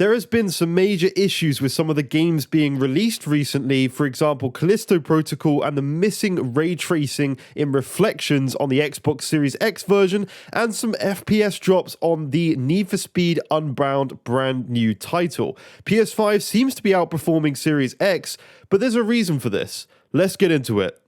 There has been some major issues with some of the games being released recently, for example, Callisto Protocol and the missing ray tracing in Reflections on the Xbox Series X version, and some FPS drops on the Need for Speed Unbound brand new title. PS5 seems to be outperforming Series X, but there's a reason for this. Let's get into it.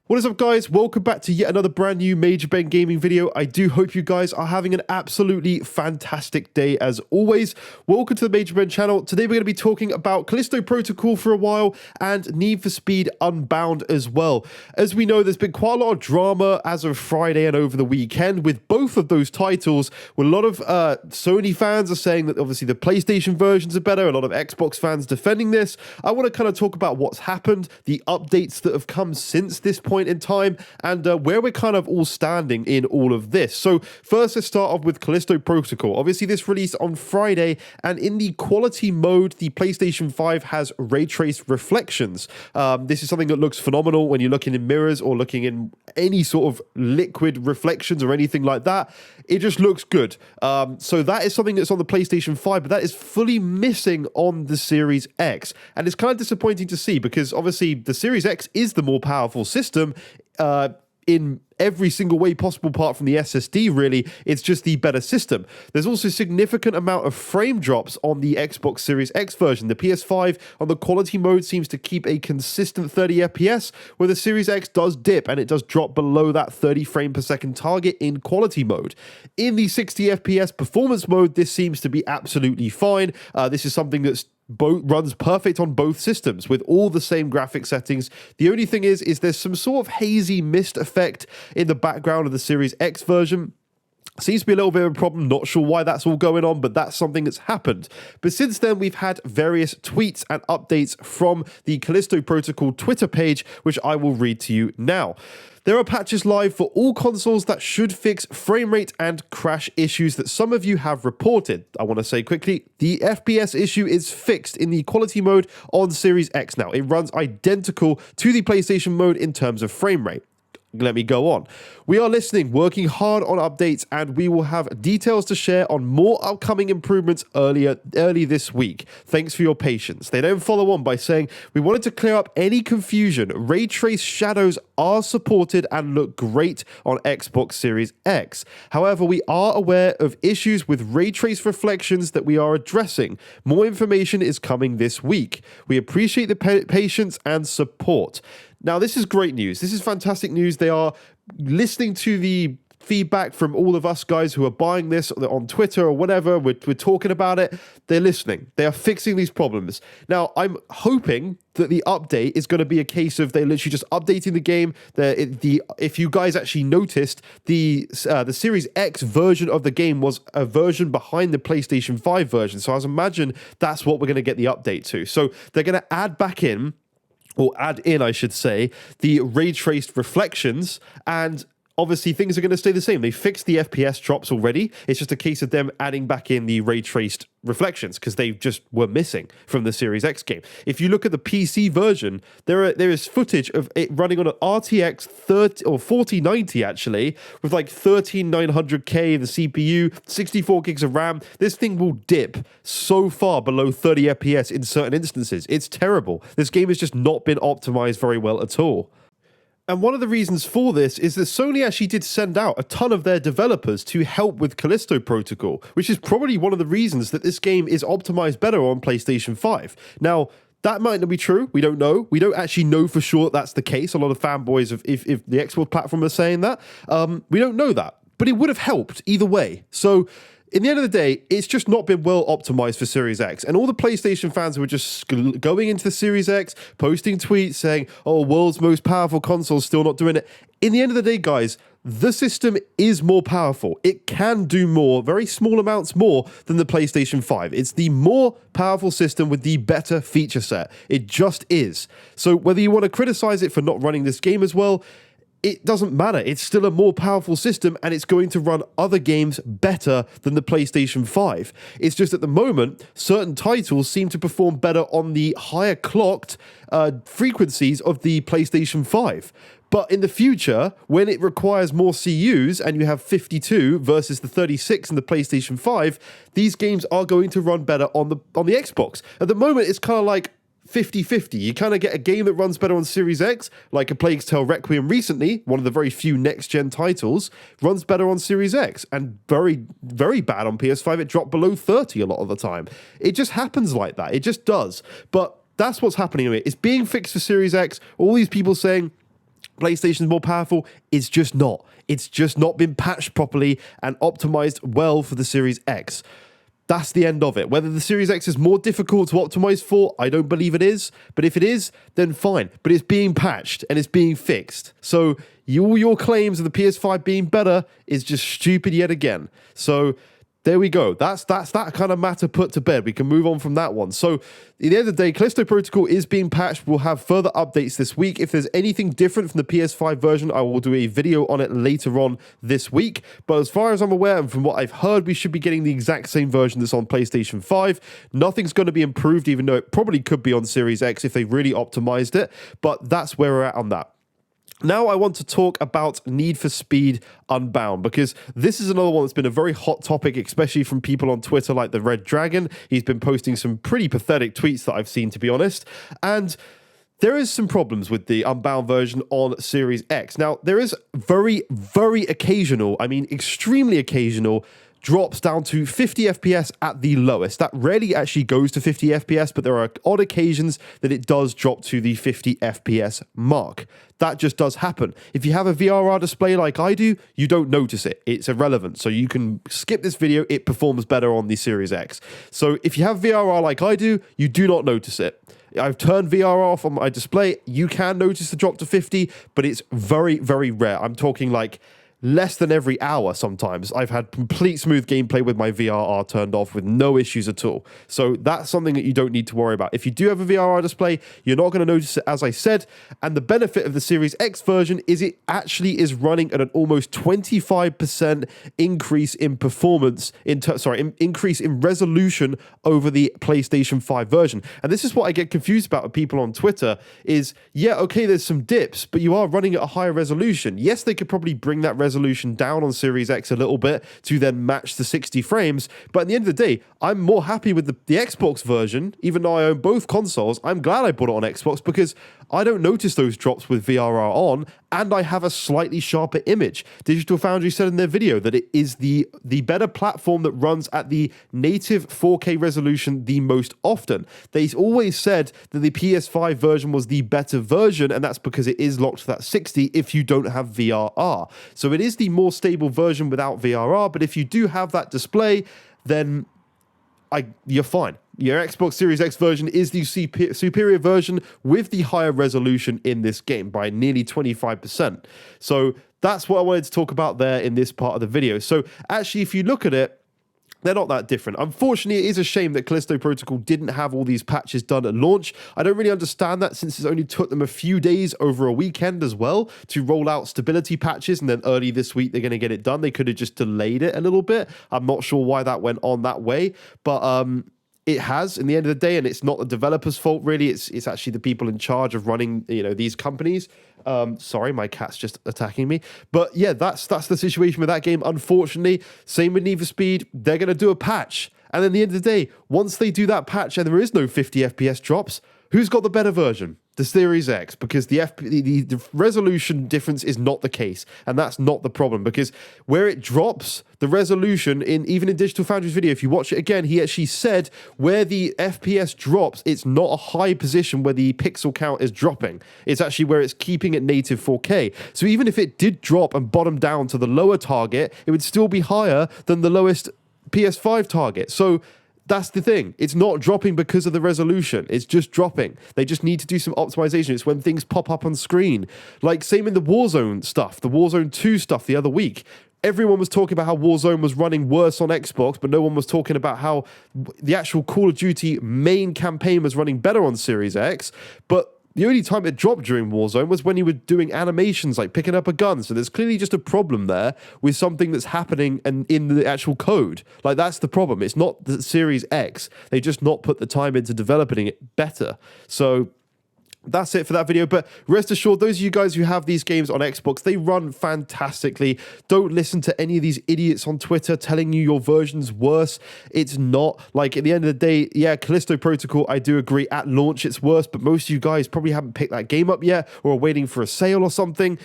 What is up, guys? Welcome back to yet another brand new Major Ben Gaming video. I do hope you guys are having an absolutely fantastic day as always. Welcome to the Major Ben channel. Today we're going to be talking about Callisto Protocol for a while and Need for Speed Unbound as well. As we know, there's been quite a lot of drama as of Friday and over the weekend with both of those titles, where a lot of Sony fans are saying that obviously the PlayStation versions are better, a lot of Xbox fans defending this. I want to kind of talk about what's happened, the updates that have come since this point in time, and where we're kind of all standing in all of this. So first, let's start off with Callisto Protocol. Obviously, this released on Friday, and in the quality mode, the PlayStation 5 has ray traced reflections. This is something that looks phenomenal when you're looking in mirrors or looking in any sort of liquid reflections or anything like that. It just looks good. So that is something that's on the PlayStation 5, but that is fully missing on the Series X. And it's kind of disappointing to see, because obviously the Series X is the more powerful system in every single way possible, apart from the SSD, really. It's just the better system. There's also a significant amount of frame drops on the Xbox Series X version. The PS5 on the quality mode seems to keep a consistent 30 FPS, where the Series X does dip and it does drop below that 30 frame per second target in quality mode. In the 60 FPS performance mode, this seems to be absolutely fine. This is something that's runs perfect on both systems with all the same graphic settings. The only thing is there's some sort of hazy mist effect in the background of the Series X version. Seems to be a little bit of a problem. Not sure why that's all going on, but that's something that's happened. But since then, we've had various tweets and updates from the Callisto Protocol Twitter page, which I will read to you now. There are patches live for all consoles that should fix frame rate and crash issues that some of you have reported. I want to say quickly, the FPS issue is fixed in the quality mode on Series X now. It runs identical to the PlayStation mode in terms of frame rate. Let me go on. We are listening, working hard on updates, and we will have details to share on more upcoming improvements early this week. Thanks for your patience. They then follow on by saying, we wanted to clear up any confusion. Ray trace shadows are supported and look great on Xbox Series X. However, we are aware of issues with ray trace reflections that we are addressing. More information is coming this week. We appreciate the patience and support. Now, this is great news. This is fantastic news. They are listening to the feedback from all of us guys who are buying this on Twitter or whatever. We're talking about it. They're listening. They are fixing these problems. Now, I'm hoping that the update is going to be a case of they're literally just updating the game. If you guys actually noticed, the Series X version of the game was a version behind the PlayStation 5 version. So I imagine that's what we're going to get the update to. So they're going to add in, I should say, the ray traced reflections, and obviously things are going to stay the same. They fixed the FPS drops already. It's just a case of them adding back in the ray traced reflections, because they just were missing from the Series X game. If you look at the PC version, there is footage of it running on an RTX 4090 actually, with like 13900K the CPU, 64 gigs of RAM. This thing will dip so far below 30 FPS in certain instances. It's terrible. This game has just not been optimized very well at all. And one of the reasons for this is that Sony actually did send out a ton of their developers to help with Callisto Protocol, which is probably one of the reasons that this game is optimized better on PlayStation 5. Now, that might not be true. We don't know. We don't actually know for sure that's the case. A lot of fanboys of if the Xbox platform are saying that. We don't know that. But it would have helped either way. So in the end of the day, it's just not been well optimized for Series X. And all the PlayStation fans who were just going into the Series X, posting tweets saying, oh, world's most powerful console, still not doing it. In the end of the day, guys, the system is more powerful. It can do more, very small amounts more than the PlayStation 5. It's the more powerful system with the better feature set. It just is. So whether you want to criticize it for not running this game as well, it doesn't matter. It's still a more powerful system, and it's going to run other games better than the PlayStation 5. It's just at the moment, certain titles seem to perform better on the higher clocked frequencies of the PlayStation 5. But in the future, when it requires more CUs and you have 52 versus the 36 in the PlayStation 5, these games are going to run better on the Xbox. At the moment, it's kind of like 50-50. You kind of get a game that runs better on Series X, like A Plague's Tale Requiem recently, one of the very few next-gen titles, runs better on Series X, and very, very bad on PS5. It dropped below 30 a lot of the time. It just happens like that. It just does. But that's what's happening with it. It's being fixed for Series X. All these people saying PlayStation's more powerful, it's just not. It's just not been patched properly and optimized well for the Series X. That's the end of it. Whether the Series X is more difficult to optimize for, I don't believe it is. But if it is, then fine. But it's being patched and it's being fixed. So all your claims of the PS5 being better is just stupid yet again. So there we go. That's that kind of matter put to bed. We can move on from that one. So at the end of the day, Callisto Protocol is being patched. We'll have further updates this week. If there's anything different from the PS5 version, I will do a video on it later on this week. But as far as I'm aware and from what I've heard, we should be getting the exact same version that's on PlayStation 5. Nothing's going to be improved, even though it probably could be on Series X if they really optimized it. But that's where we're at on that. Now I want to talk about Need for Speed Unbound, because this is another one that's been a very hot topic, especially from people on Twitter like the Red Dragon. He's been posting some pretty pathetic tweets that I've seen, to be honest. And there is some problems with the Unbound version on Series X. Now, there is very, very occasional, I mean extremely occasional, drops down to 50 FPS at the lowest. That rarely actually goes to 50 FPS, but there are odd occasions that it does drop to the 50 FPS mark. That just does happen. If you have a VRR display like I do, you don't notice it. It's irrelevant. So you can skip this video. It performs better on the Series X. So if you have VRR like I do, you do not notice it. I've turned VRR off on my display. You can notice the drop to 50, but it's very, very rare. I'm talking like less than every hour sometimes. I've had complete smooth gameplay with my VRR turned off with no issues at all. So that's something that you don't need to worry about. If you do have a VRR display, you're not going to notice it, as I said. And the benefit of the Series X version is it actually is running at an almost 25% increase in performance, increase in resolution over the PlayStation 5 version. And this is what I get confused about with people on Twitter is, yeah, okay, there's some dips, but you are running at a higher resolution. Yes, they could probably bring that resolution down on Series X a little bit to then match the 60 frames. But at the end of the day, I'm more happy with the Xbox version, even though I own both consoles. I'm glad I bought it on Xbox because I don't notice those drops with VRR on, and I have a slightly sharper image. Digital Foundry said in their video that it is the better platform that runs at the native 4K resolution the most often. They always said that the PS5 version was the better version, and that's because it is locked to that 60 if you don't have VRR. So it is the more stable version without VRR, but if you do have that display, then you're fine. Your Xbox Series X version is the superior version with the higher resolution in this game by nearly 25%. So that's what I wanted to talk about there in this part of the video. So actually, if you look at it, they're not that different. Unfortunately, it is a shame that Callisto Protocol didn't have all these patches done at launch. I don't really understand that, since it only took them a few days over a weekend as well to roll out stability patches, and then early this week they're going to get it done. They could have just delayed it a little bit. I'm not sure why that went on that way, but it has in the end of the day, and it's not the developer's fault really. It's actually the people in charge of running these companies. Sorry, my cat's just attacking me. But yeah, that's the situation with that game, unfortunately. Same with Need for Speed. They're going to do a patch. And then at the end of the day, once they do that patch and there is no 50 FPS drops, who's got the better version? The Series X, because the resolution difference is not the case, and that's not the problem, because where it drops the resolution even in Digital Foundry's video, if you watch it again, he actually said where the FPS drops, it's not a high position where the pixel count is dropping. It's actually where it's keeping it native 4K. So even if it did drop and bottom down to the lower target, it would still be higher than the lowest PS5 target. So that's the thing. It's not dropping because of the resolution. It's just dropping. They just need to do some optimization. It's when things pop up on screen. Like same in the Warzone stuff, the Warzone 2 stuff the other week. Everyone was talking about how Warzone was running worse on Xbox, but no one was talking about how the actual Call of Duty main campaign was running better on Series X. But The only time it dropped during Warzone was when you were doing animations like picking up a gun. So there's clearly just a problem there with something that's happening and in the actual code. Like, that's the problem. It's not the Series X. They just not put the time into developing it better. So that's it for that video, but rest assured, those of you guys who have these games on Xbox, they run fantastically. Don't listen to any of these idiots on Twitter telling you your version's worse. It's not. Like, at the end of the day, yeah, Callisto Protocol, I do agree, at launch it's worse, but most of you guys probably haven't picked that game up yet or are waiting for a sale or something.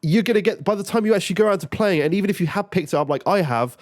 You're going to get, by the time you actually go around to playing it, and even if you have picked it up like I have,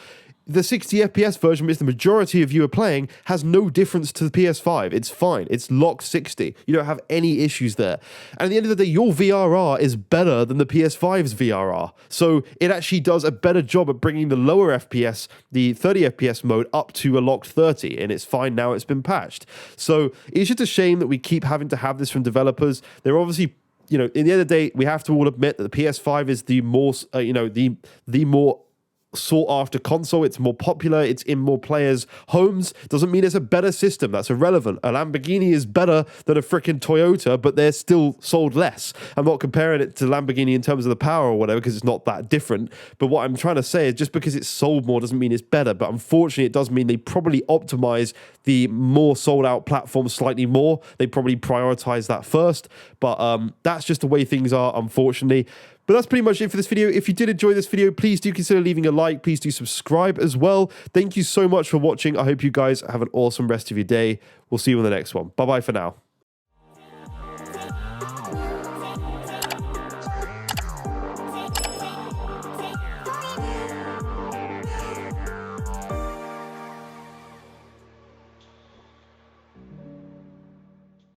the 60 FPS version, which the majority of you are playing, has no difference to the PS5. It's fine. It's locked 60. You don't have any issues there. And at the end of the day, your VRR is better than the PS5's VRR. So it actually does a better job at bringing the lower FPS, the 30 FPS mode, up to a locked 30. And it's fine now. It's been patched. So it's just a shame that we keep having to have this from developers. They're obviously, you know, in the end of the day, we have to all admit that the PS5 is the more, the more sought after console. It's more popular, it's in more players' homes. Doesn't mean it's a better system. That's irrelevant. A Lamborghini is better than a freaking Toyota, but they're still sold less. I'm not comparing it to Lamborghini in terms of the power or whatever, because it's not that different. But what I'm trying to say is, just because it's sold more doesn't mean it's better. But unfortunately, it does mean they probably optimize the more sold out platform slightly more. They probably prioritize that first. But that's just the way things are, unfortunately. But that's pretty much it for this video. If you did enjoy this video, please do consider leaving a like. Please do subscribe as well. Thank you so much for watching. I hope you guys have an awesome rest of your day. We'll see you on the next one. Bye-bye for now.